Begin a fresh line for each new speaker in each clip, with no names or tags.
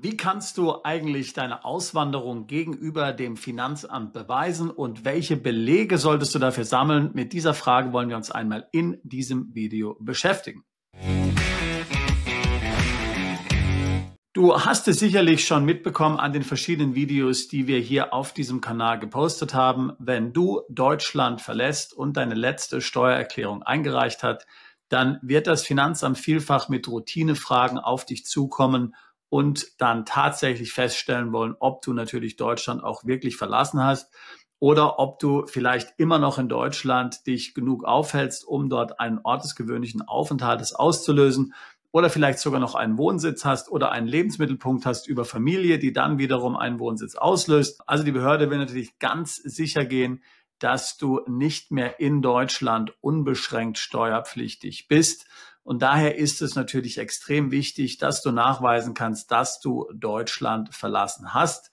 Wie kannst du eigentlich deine Auswanderung gegenüber dem Finanzamt beweisen und welche Belege solltest du dafür sammeln? Mit dieser Frage wollen wir uns einmal in diesem Video beschäftigen. Du hast es sicherlich schon mitbekommen an den verschiedenen Videos, die wir hier auf diesem Kanal gepostet haben. Wenn du Deutschland verlässt und deine letzte Steuererklärung eingereicht hast, dann wird das Finanzamt vielfach mit Routinefragen auf dich zukommen und dann tatsächlich feststellen wollen, ob du natürlich Deutschland auch wirklich verlassen hast oder ob du vielleicht immer noch in Deutschland dich genug aufhältst, um dort einen ortsgewöhnlichen Aufenthaltes auszulösen oder vielleicht sogar noch einen Wohnsitz hast oder einen Lebensmittelpunkt hast über Familie, die dann wiederum einen Wohnsitz auslöst. Also die Behörde will natürlich ganz sicher gehen, dass du nicht mehr in Deutschland unbeschränkt steuerpflichtig bist. Und daher ist es natürlich extrem wichtig, dass du nachweisen kannst, dass du Deutschland verlassen hast,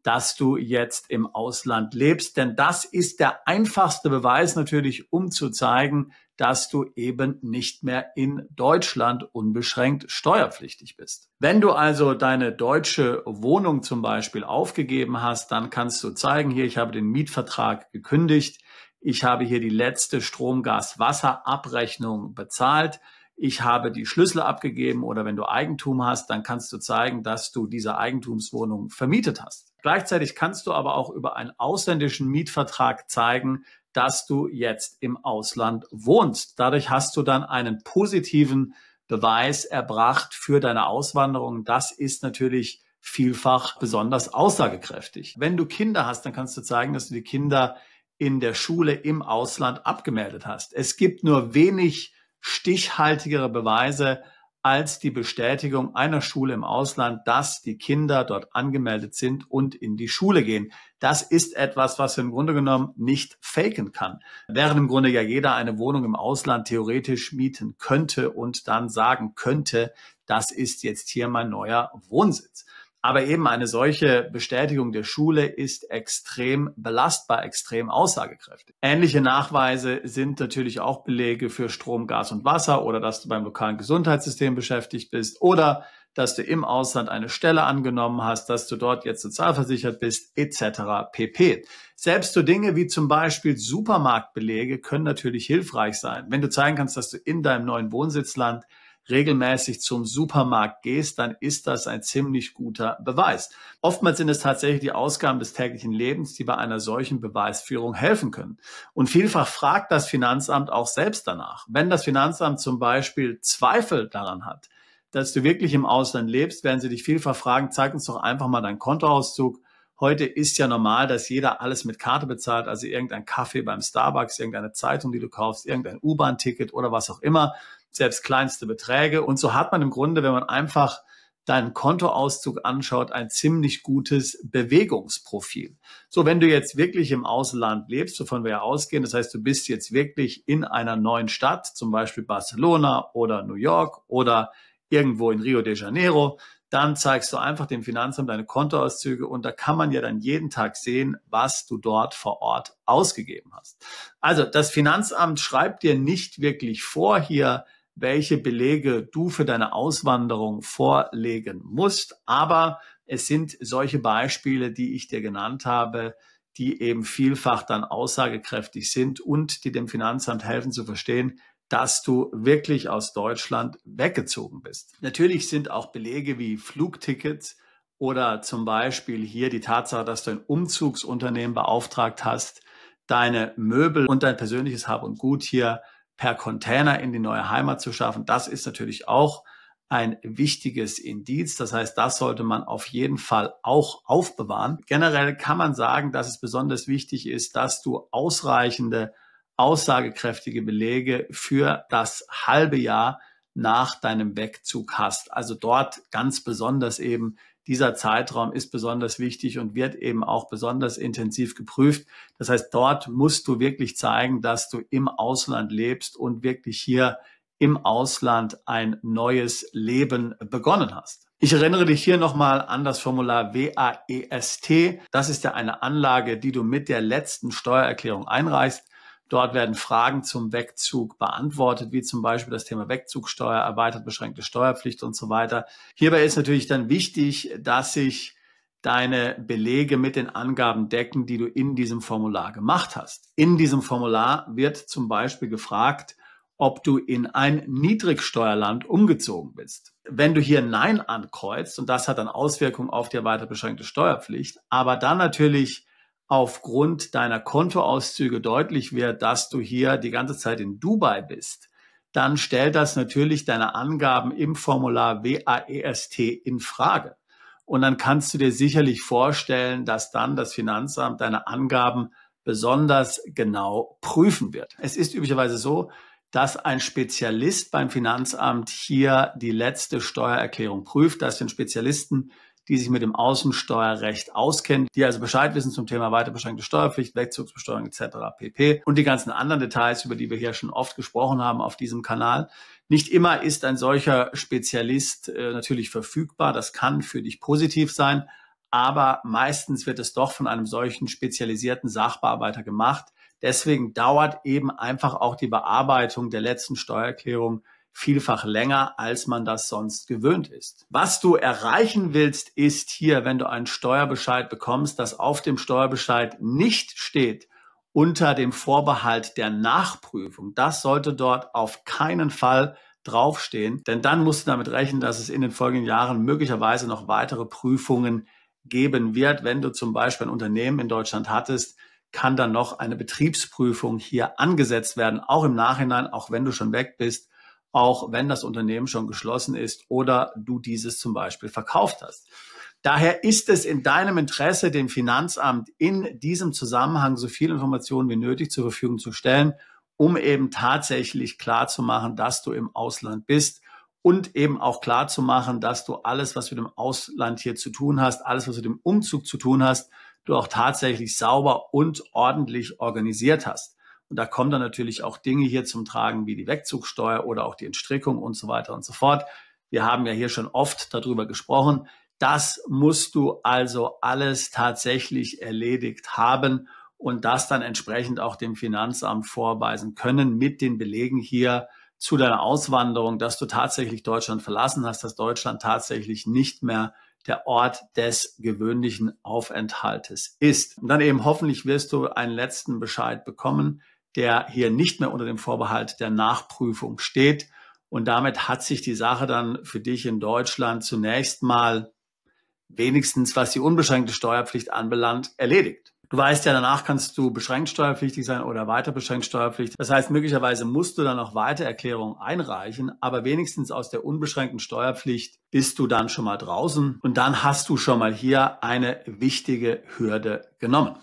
dass du jetzt im Ausland lebst. Denn das ist der einfachste Beweis natürlich, um zu zeigen, dass du eben nicht mehr in Deutschland unbeschränkt steuerpflichtig bist. Wenn du also deine deutsche Wohnung zum Beispiel aufgegeben hast, dann kannst du zeigen, hier, ich habe den Mietvertrag gekündigt, ich habe hier die letzte Strom-, Gas-, Wasserabrechnung bezahlt, ich habe die Schlüssel abgegeben oder wenn du Eigentum hast, dann kannst du zeigen, dass du diese Eigentumswohnung vermietet hast. Gleichzeitig kannst du aber auch über einen ausländischen Mietvertrag zeigen, dass du jetzt im Ausland wohnst. Dadurch hast du dann einen positiven Beweis erbracht für deine Auswanderung. Das ist natürlich vielfach besonders aussagekräftig. Wenn du Kinder hast, dann kannst du zeigen, dass du die Kinder in der Schule im Ausland abgemeldet hast. Es gibt nur wenig stichhaltigere Beweise als die Bestätigung einer Schule im Ausland, dass die Kinder dort angemeldet sind und in die Schule gehen. Das ist etwas, was im Grunde genommen nicht faken kann. Während im Grunde ja jeder eine Wohnung im Ausland theoretisch mieten könnte und dann sagen könnte, das ist jetzt hier mein neuer Wohnsitz. Aber eben eine solche Bestätigung der Schule ist extrem belastbar, extrem aussagekräftig. Ähnliche Nachweise sind natürlich auch Belege für Strom, Gas und Wasser oder dass du beim lokalen Gesundheitssystem beschäftigt bist oder dass du im Ausland eine Stelle angenommen hast, dass du dort jetzt sozialversichert bist, etc. pp. Selbst so Dinge wie zum Beispiel Supermarktbelege können natürlich hilfreich sein. Wenn du zeigen kannst, dass du in deinem neuen Wohnsitzland regelmäßig zum Supermarkt gehst, dann ist das ein ziemlich guter Beweis. Oftmals sind es tatsächlich die Ausgaben des täglichen Lebens, die bei einer solchen Beweisführung helfen können. Und vielfach fragt das Finanzamt auch selbst danach. Wenn das Finanzamt zum Beispiel Zweifel daran hat, dass du wirklich im Ausland lebst, werden sie dich vielfach fragen, zeig uns doch einfach mal deinen Kontoauszug. Heute ist ja normal, dass jeder alles mit Karte bezahlt, also irgendein Kaffee beim Starbucks, irgendeine Zeitung, die du kaufst, irgendein U-Bahn-Ticket oder was auch immer, selbst kleinste Beträge. Und so hat man im Grunde, wenn man einfach deinen Kontoauszug anschaut, ein ziemlich gutes Bewegungsprofil. So, wenn du jetzt wirklich im Ausland lebst, wovon wir ja ausgehen, das heißt, du bist jetzt wirklich in einer neuen Stadt, zum Beispiel Barcelona oder New York oder irgendwo in Rio de Janeiro, dann zeigst du einfach dem Finanzamt deine Kontoauszüge und da kann man ja dann jeden Tag sehen, was du dort vor Ort ausgegeben hast. Also das Finanzamt schreibt dir nicht wirklich vor hier, welche Belege du für deine Auswanderung vorlegen musst, aber es sind solche Beispiele, die ich dir genannt habe, die eben vielfach dann aussagekräftig sind und die dem Finanzamt helfen zu verstehen, dass du wirklich aus Deutschland weggezogen bist. Natürlich sind auch Belege wie Flugtickets oder zum Beispiel hier die Tatsache, dass du ein Umzugsunternehmen beauftragt hast, deine Möbel und dein persönliches Hab und Gut hier per Container in die neue Heimat zu schaffen. Das ist natürlich auch ein wichtiges Indiz. Das heißt, das sollte man auf jeden Fall auch aufbewahren. Generell kann man sagen, dass es besonders wichtig ist, dass du ausreichende aussagekräftige Belege für das halbe Jahr nach deinem Wegzug hast. Also dort ganz besonders eben dieser Zeitraum ist besonders wichtig und wird eben auch besonders intensiv geprüft. Das heißt, dort musst du wirklich zeigen, dass du im Ausland lebst und wirklich hier im Ausland ein neues Leben begonnen hast. Ich erinnere dich hier nochmal an das Formular WAEST. Das ist ja eine Anlage, die du mit der letzten Steuererklärung einreichst. Dort werden Fragen zum Wegzug beantwortet, wie zum Beispiel das Thema Wegzugsteuer, erweitert beschränkte Steuerpflicht und so weiter. Hierbei ist natürlich dann wichtig, dass sich deine Belege mit den Angaben decken, die du in diesem Formular gemacht hast. In diesem Formular wird zum Beispiel gefragt, ob du in ein Niedrigsteuerland umgezogen bist. Wenn du hier Nein ankreuzt, und das hat dann Auswirkungen auf die erweitert beschränkte Steuerpflicht, aber dann natürlich aufgrund deiner Kontoauszüge deutlich wird, dass du hier die ganze Zeit in Dubai bist, dann stellt das natürlich deine Angaben im Formular WAEST in Frage. Und dann kannst du dir sicherlich vorstellen, dass dann das Finanzamt deine Angaben besonders genau prüfen wird. Es ist üblicherweise so, dass ein Spezialist beim Finanzamt hier die letzte Steuererklärung prüft. Das sind Spezialisten, die sich mit dem Außensteuerrecht auskennen, die also Bescheid wissen zum Thema weiter beschränkte Steuerpflicht, Wegzugsbesteuerung etc. pp. Und die ganzen anderen Details, über die wir hier schon oft gesprochen haben auf diesem Kanal. Nicht immer ist ein solcher Spezialist natürlich verfügbar. Das kann für dich positiv sein, aber meistens wird es doch von einem solchen spezialisierten Sachbearbeiter gemacht. Deswegen dauert eben einfach auch die Bearbeitung der letzten Steuererklärung vielfach länger, als man das sonst gewöhnt ist. Was du erreichen willst, ist hier, wenn du einen Steuerbescheid bekommst, dass auf dem Steuerbescheid nicht steht, unter dem Vorbehalt der Nachprüfung. Das sollte dort auf keinen Fall draufstehen, denn dann musst du damit rechnen, dass es in den folgenden Jahren möglicherweise noch weitere Prüfungen geben wird. Wenn du zum Beispiel ein Unternehmen in Deutschland hattest, kann dann noch eine Betriebsprüfung hier angesetzt werden, auch im Nachhinein, auch wenn du schon weg bist, auch wenn das Unternehmen schon geschlossen ist oder du dieses zum Beispiel verkauft hast. Daher ist es in deinem Interesse, dem Finanzamt in diesem Zusammenhang so viel Informationen wie nötig zur Verfügung zu stellen, um eben tatsächlich klarzumachen, dass du im Ausland bist und eben auch klarzumachen, dass du alles, was mit dem Ausland hier zu tun hast, alles, was mit dem Umzug zu tun hast, du auch tatsächlich sauber und ordentlich organisiert hast. Und da kommen dann natürlich auch Dinge hier zum Tragen wie die Wegzugsteuer oder auch die Entstrickung und so weiter und so fort. Wir haben ja hier schon oft darüber gesprochen. Das musst du also alles tatsächlich erledigt haben und das dann entsprechend auch dem Finanzamt vorweisen können mit den Belegen hier zu deiner Auswanderung, dass du tatsächlich Deutschland verlassen hast, dass Deutschland tatsächlich nicht mehr der Ort des gewöhnlichen Aufenthaltes ist. Und dann eben hoffentlich wirst du einen letzten Bescheid bekommen, der hier nicht mehr unter dem Vorbehalt der Nachprüfung steht. Und damit hat sich die Sache dann für dich in Deutschland zunächst mal wenigstens, was die unbeschränkte Steuerpflicht anbelangt, erledigt. Du weißt ja, danach kannst du beschränkt steuerpflichtig sein oder weiter beschränkt steuerpflichtig. Das heißt, möglicherweise musst du dann noch weitere Erklärungen einreichen, aber wenigstens aus der unbeschränkten Steuerpflicht bist du dann schon mal draußen und dann hast du schon mal hier eine wichtige Hürde genommen.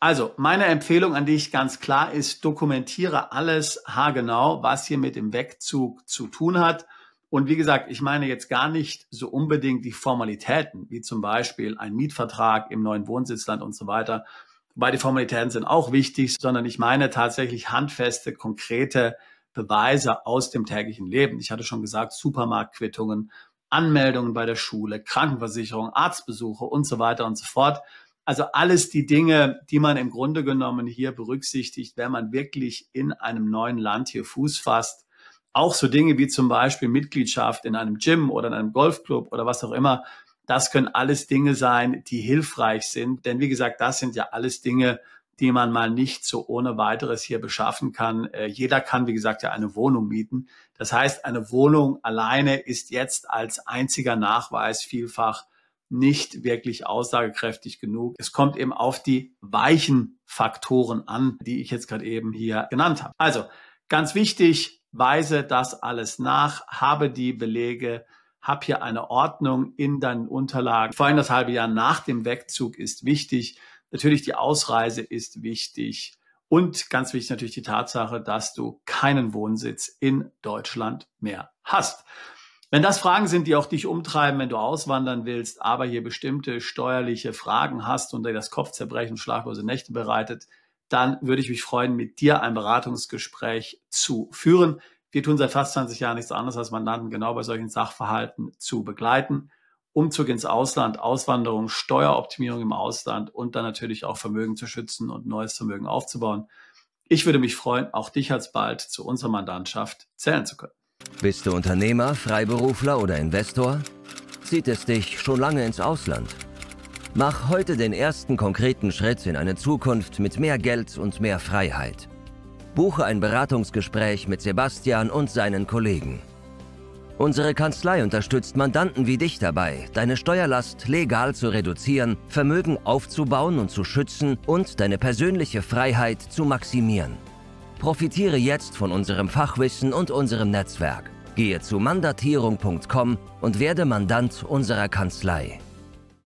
Also, meine Empfehlung an dich ganz klar ist, dokumentiere alles haargenau, was hier mit dem Wegzug zu tun hat. Und wie gesagt, ich meine jetzt gar nicht so unbedingt die Formalitäten, wie zum Beispiel ein Mietvertrag im neuen Wohnsitzland und so weiter. Wobei die Formalitäten sind auch wichtig, sondern ich meine tatsächlich handfeste, konkrete Beweise aus dem täglichen Leben. Ich hatte schon gesagt, Supermarktquittungen, Anmeldungen bei der Schule, Krankenversicherung, Arztbesuche und so weiter und so fort. Also alles die Dinge, die man im Grunde genommen hier berücksichtigt, wenn man wirklich in einem neuen Land hier Fuß fasst. Auch so Dinge wie zum Beispiel Mitgliedschaft in einem Gym oder in einem Golfclub oder was auch immer. Das können alles Dinge sein, die hilfreich sind. Denn wie gesagt, das sind ja alles Dinge, die man mal nicht so ohne weiteres hier beschaffen kann. Jeder kann, wie gesagt, ja eine Wohnung mieten. Das heißt, eine Wohnung alleine ist jetzt als einziger Nachweis vielfach nicht wirklich aussagekräftig genug. Es kommt eben auf die weichen Faktoren an, die ich jetzt gerade eben hier genannt habe. Also ganz wichtig, weise das alles nach, habe die Belege, hab hier eine Ordnung in deinen Unterlagen. Vor allem das halbe Jahr nach dem Wegzug ist wichtig. Natürlich die Ausreise ist wichtig. Und ganz wichtig natürlich die Tatsache, dass du keinen Wohnsitz in Deutschland mehr hast. Wenn das Fragen sind, die auch dich umtreiben, wenn du auswandern willst, aber hier bestimmte steuerliche Fragen hast und dir das Kopfzerbrechen und schlaflose Nächte bereitet, dann würde ich mich freuen, mit dir ein Beratungsgespräch zu führen. Wir tun seit fast 20 Jahren nichts anderes, als Mandanten genau bei solchen Sachverhalten zu begleiten. Umzug ins Ausland, Auswanderung, Steueroptimierung im Ausland und dann natürlich auch Vermögen zu schützen und neues Vermögen aufzubauen. Ich würde mich freuen, auch dich alsbald zu unserer Mandantschaft zählen zu können.
Bist du Unternehmer, Freiberufler oder Investor? Zieht es dich schon lange ins Ausland? Mach heute den ersten konkreten Schritt in eine Zukunft mit mehr Geld und mehr Freiheit. Buche ein Beratungsgespräch mit Sebastian und seinen Kollegen. Unsere Kanzlei unterstützt Mandanten wie dich dabei, deine Steuerlast legal zu reduzieren, Vermögen aufzubauen und zu schützen und deine persönliche Freiheit zu maximieren. Profitiere jetzt von unserem Fachwissen und unserem Netzwerk. Gehe zu mandatierung.com und werde Mandant unserer Kanzlei.